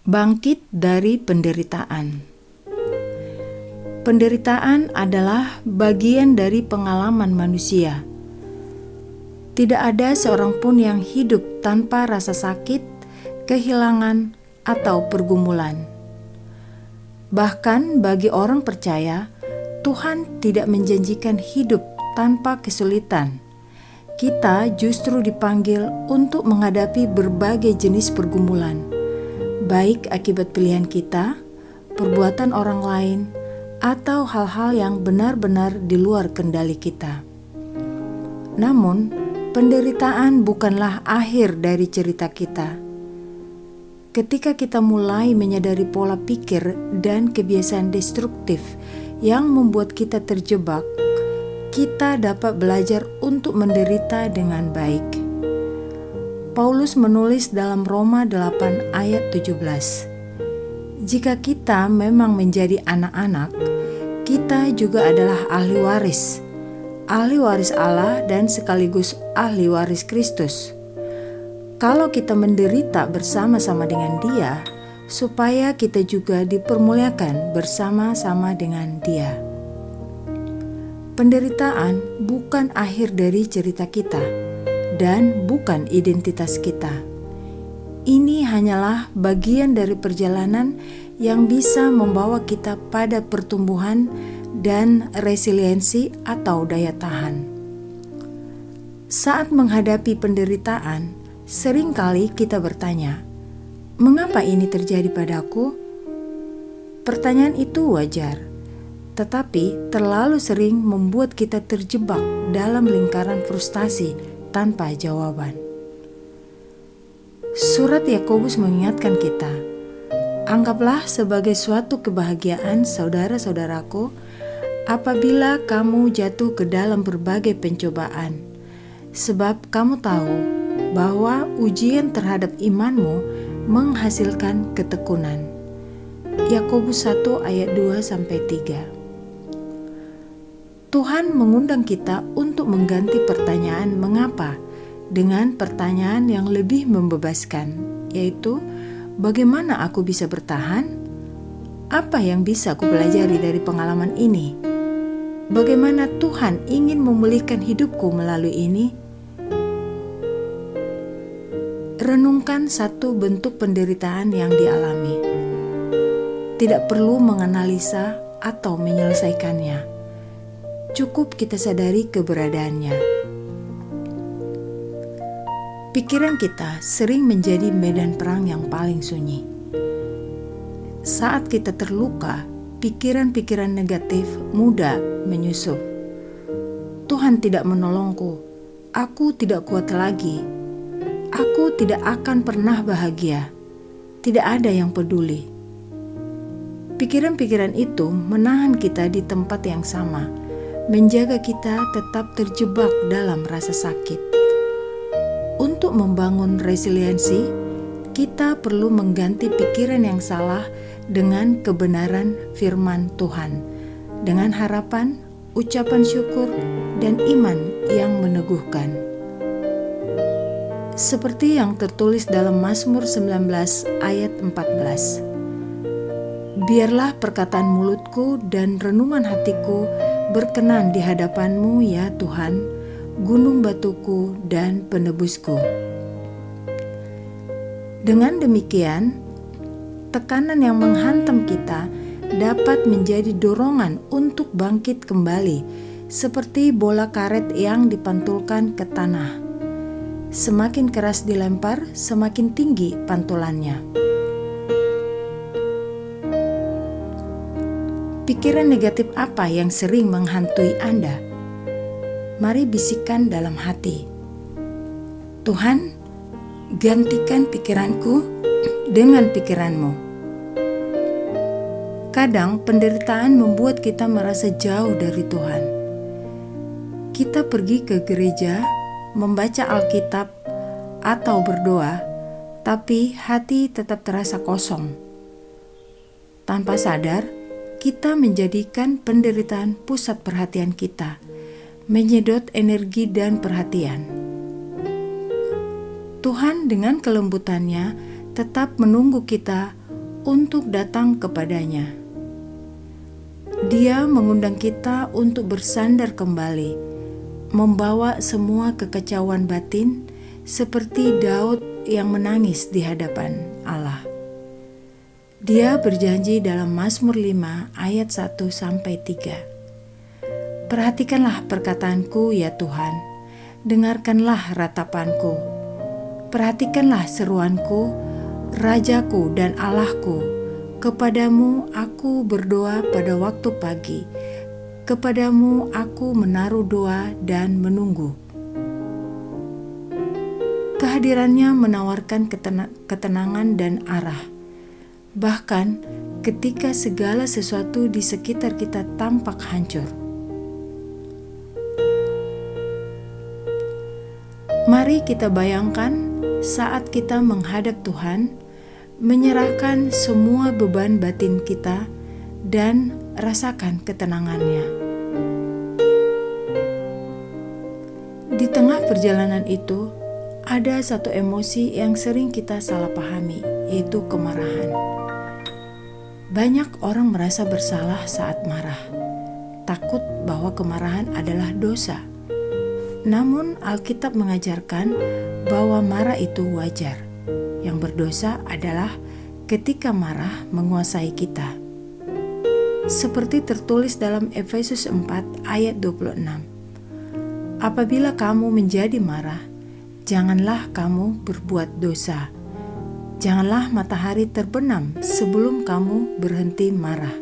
Bangkit dari penderitaan. Penderitaan adalah bagian dari pengalaman manusia. Tidak ada seorang pun yang hidup tanpa rasa sakit, kehilangan, atau pergumulan. Bahkan bagi orang percaya, Tuhan tidak menjanjikan hidup tanpa kesulitan. Kita justru dipanggil untuk menghadapi berbagai jenis pergumulan, baik akibat pilihan kita, perbuatan orang lain, atau hal-hal yang benar-benar di luar kendali kita. Namun, penderitaan bukanlah akhir dari cerita kita. Ketika kita mulai menyadari pola pikir dan kebiasaan destruktif yang membuat kita terjebak, kita dapat belajar untuk menderita dengan baik. Paulus menulis dalam Roma 8 ayat 17, "Jika kita memang menjadi anak-anak, kita juga adalah ahli waris Allah dan sekaligus ahli waris Kristus. Kalau kita menderita bersama-sama dengan Dia, supaya kita juga dipermuliakan bersama-sama dengan Dia." Penderitaan bukan akhir dari cerita kita dan bukan identitas kita. Ini hanyalah bagian dari perjalanan yang bisa membawa kita pada pertumbuhan dan resiliensi atau daya tahan. Saat menghadapi penderitaan, seringkali kita bertanya, "Mengapa ini terjadi padaku?" Pertanyaan itu wajar, tetapi terlalu sering membuat kita terjebak dalam lingkaran frustasi tanpa jawaban. Surat Yakobus mengingatkan kita, "Anggaplah sebagai suatu kebahagiaan, saudara-saudaraku, apabila kamu jatuh ke dalam berbagai pencobaan, sebab kamu tahu bahwa ujian terhadap imanmu menghasilkan ketekunan." Yakobus 1 ayat 2-3. Tuhan mengundang kita untuk mengganti pertanyaan "mengapa" dengan pertanyaan yang lebih membebaskan, yaitu "bagaimana aku bisa bertahan? Apa yang bisa aku pelajari dari pengalaman ini? Bagaimana Tuhan ingin memulihkan hidupku melalui ini?" Renungkan satu bentuk penderitaan yang dialami. Tidak perlu menganalisa atau menyelesaikannya. Cukup kita sadari keberadaannya. Pikiran kita sering menjadi medan perang yang paling sunyi. Saat kita terluka, pikiran-pikiran negatif mudah menyusup. "Tuhan tidak menolongku, aku tidak kuat lagi, aku tidak akan pernah bahagia, tidak ada yang peduli." Pikiran-pikiran itu menahan kita di tempat yang sama, menjaga kita tetap terjebak dalam rasa sakit. Untuk membangun resiliensi, kita perlu mengganti pikiran yang salah dengan kebenaran firman Tuhan, dengan harapan, ucapan syukur, dan iman yang meneguhkan. Seperti yang tertulis dalam Mazmur 19 ayat 14, "Biarlah perkataan mulutku dan renungan hatiku berkenan di hadapan-Mu ya Tuhan, gunung batuku dan penebusku." Dengan demikian, tekanan yang menghantam kita dapat menjadi dorongan untuk bangkit kembali, seperti bola karet yang dipantulkan ke tanah. Semakin keras dilempar, semakin tinggi pantulannya. Pikiran negatif apa yang sering menghantui Anda? Mari bisikkan dalam hati, "Tuhan, gantikan pikiranku dengan pikiran-Mu." Kadang penderitaan membuat kita merasa jauh dari Tuhan. Kita pergi ke gereja, membaca Alkitab, atau berdoa, tapi hati tetap terasa kosong. Tanpa sadar, kita menjadikan penderitaan pusat perhatian kita, menyedot energi dan perhatian. Tuhan dengan kelembutannya tetap menunggu kita untuk datang kepadanya. Dia mengundang kita untuk bersandar kembali, membawa semua kekacauan batin seperti Daud yang menangis di hadapan Allah. Dia berjanji dalam Mazmur 5 ayat 1-3. Perhatikanlah perkataanku ya Tuhan, dengarkanlah ratapanku. Perhatikanlah seruanku, Rajaku dan Allahku. Kepadamu aku berdoa pada waktu pagi, kepadamu aku menaruh doa dan menunggu. Kehadirannya menawarkan ketenangan dan arah. Bahkan ketika segala sesuatu di sekitar kita tampak hancur. Mari kita bayangkan saat kita menghadap Tuhan, menyerahkan semua beban batin kita dan rasakan ketenangannya. Di tengah perjalanan itu, ada satu emosi yang sering kita salah pahami, yaitu kemarahan. Banyak orang merasa bersalah saat marah, takut bahwa kemarahan adalah dosa. Namun Alkitab mengajarkan bahwa marah itu wajar. Yang berdosa adalah ketika marah menguasai kita. Seperti tertulis dalam Efesus 4 ayat 26. Apabila kamu menjadi marah, janganlah kamu berbuat dosa. Janganlah matahari terbenam sebelum kamu berhenti marah.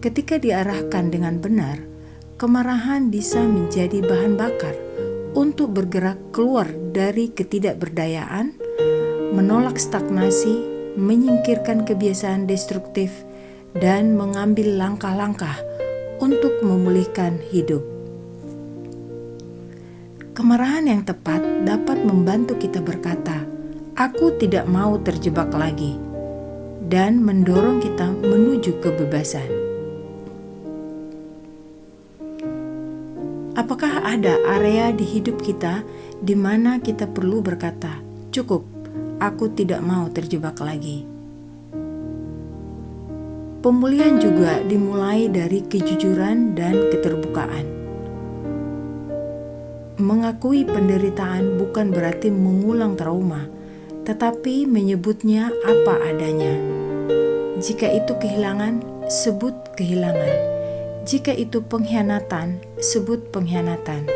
Ketika diarahkan dengan benar, kemarahan bisa menjadi bahan bakar untuk bergerak keluar dari ketidakberdayaan, menolak stagnasi, menyingkirkan kebiasaan destruktif, dan mengambil langkah-langkah untuk memulihkan hidup. Kemarahan yang tepat dapat membantu kita berkata, "Aku tidak mau terjebak lagi," dan mendorong kita menuju kebebasan. Apakah ada area di hidup kita di mana kita perlu berkata, "Cukup, aku tidak mau terjebak lagi"? Pemulihan juga dimulai dari kejujuran dan keterbukaan. Mengakui penderitaan bukan berarti mengulang trauma, tetapi menyebutnya apa adanya. Jika itu kehilangan, sebut kehilangan. Jika itu pengkhianatan, sebut pengkhianatan.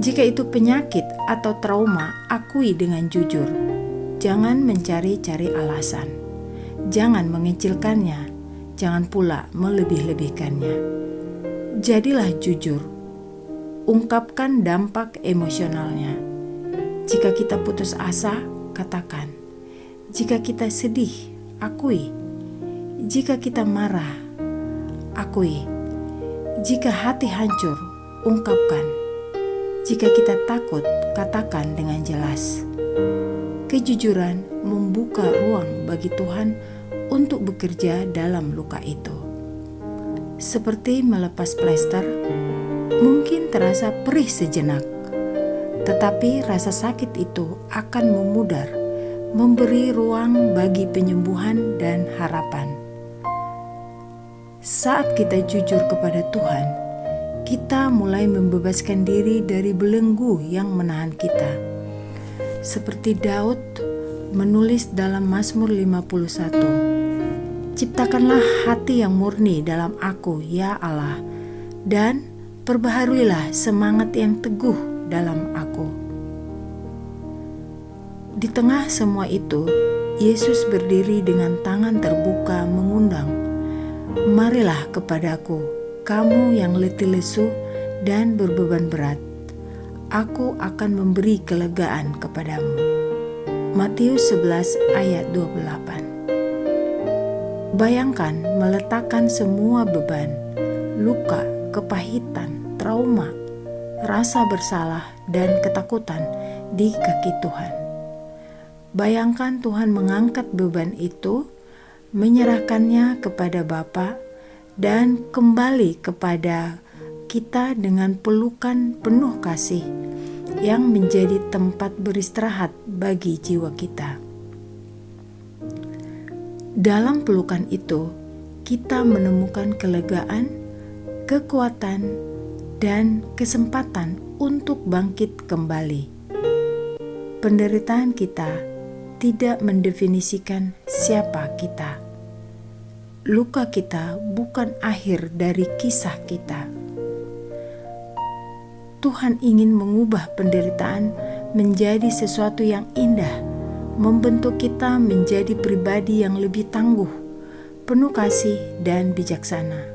Jika itu penyakit atau trauma, akui dengan jujur. Jangan mencari-cari alasan. Jangan mengecilkannya. Jangan pula melebih-lebihkannya. Jadilah jujur. Ungkapkan dampak emosionalnya. Jika kita putus asa, katakan. Jika kita sedih, akui. Jika kita marah, akui. Jika hati hancur, ungkapkan. Jika kita takut, katakan dengan jelas. Kejujuran membuka ruang bagi Tuhan untuk bekerja dalam luka itu. Seperti melepas plester, mungkin terasa perih sejenak, tetapi rasa sakit itu akan memudar, memberi ruang bagi penyembuhan dan harapan. Saat kita jujur kepada Tuhan, kita mulai membebaskan diri dari belenggu yang menahan kita. Seperti Daud menulis dalam Mazmur 51, "Ciptakanlah hati yang murni dalam aku, ya Allah, dan perbaharuilah semangat yang teguh dalam aku." Di tengah semua itu, Yesus berdiri dengan tangan terbuka mengundang, "Marilah kepadaku, kamu yang letih lesu dan berbeban berat. Aku akan memberi kelegaan kepadamu." Matius 11 ayat 28. Bayangkan meletakkan semua beban, luka, kepahitan, trauma, rasa bersalah, dan ketakutan di kaki Tuhan. Bayangkan Tuhan mengangkat beban itu, menyerahkannya kepada Bapa, dan kembali kepada kita dengan pelukan penuh kasih yang menjadi tempat beristirahat bagi jiwa kita. Dalam pelukan itu, kita menemukan kelegaan, kekuatan, dan kesempatan untuk bangkit kembali. Penderitaan kita tidak mendefinisikan siapa kita. Luka kita bukan akhir dari kisah kita. Tuhan ingin mengubah penderitaan menjadi sesuatu yang indah, membentuk kita menjadi pribadi yang lebih tangguh, penuh kasih dan bijaksana.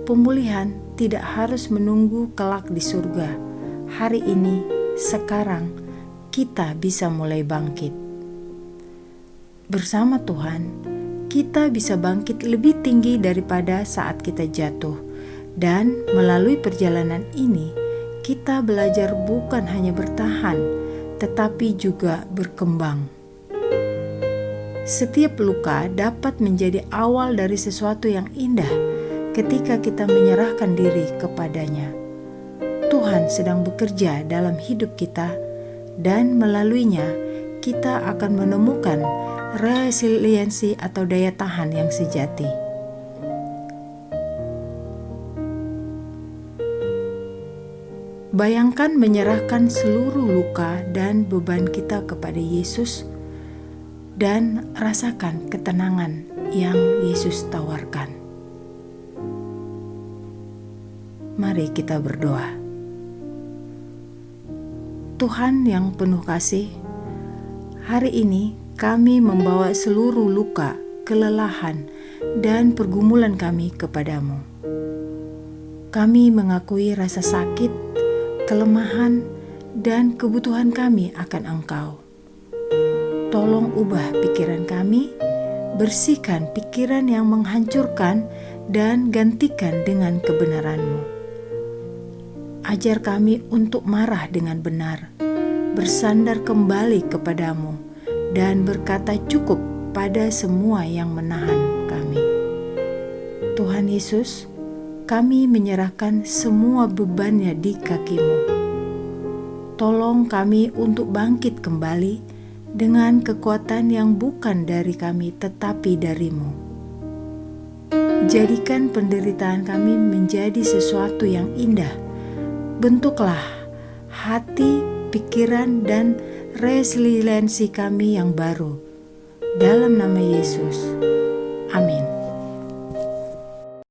Pemulihan tidak harus menunggu kelak di surga. Hari ini, sekarang, kita bisa mulai bangkit. Bersama Tuhan, kita bisa bangkit lebih tinggi daripada saat kita jatuh. Dan melalui perjalanan ini, kita belajar bukan hanya bertahan, tetapi juga berkembang. Setiap luka dapat menjadi awal dari sesuatu yang indah ketika kita menyerahkan diri kepadanya. Tuhan sedang bekerja dalam hidup kita, dan melaluinya kita akan menemukan resiliensi atau daya tahan yang sejati. Bayangkan menyerahkan seluruh luka dan beban kita kepada Yesus dan rasakan ketenangan yang Yesus tawarkan. Mari kita berdoa. Tuhan yang penuh kasih, hari ini kami membawa seluruh luka, kelelahan, dan pergumulan kami kepadamu. Kami mengakui rasa sakit, kelemahan, dan kebutuhan kami akan Engkau. Tolong ubah pikiran kami, bersihkan pikiran yang menghancurkan, dan gantikan dengan kebenaran-Mu. Ajar kami untuk marah dengan benar, bersandar kembali kepadamu, dan berkata cukup pada semua yang menahan kami. Tuhan Yesus, kami menyerahkan semua bebannya di kaki-Mu. Tolong kami untuk bangkit kembali dengan kekuatan yang bukan dari kami tetapi dari-Mu. Jadikan penderitaan kami menjadi sesuatu yang indah. Bentuklah hati, pikiran, dan resiliensi kami yang baru. Dalam nama Yesus. Amin.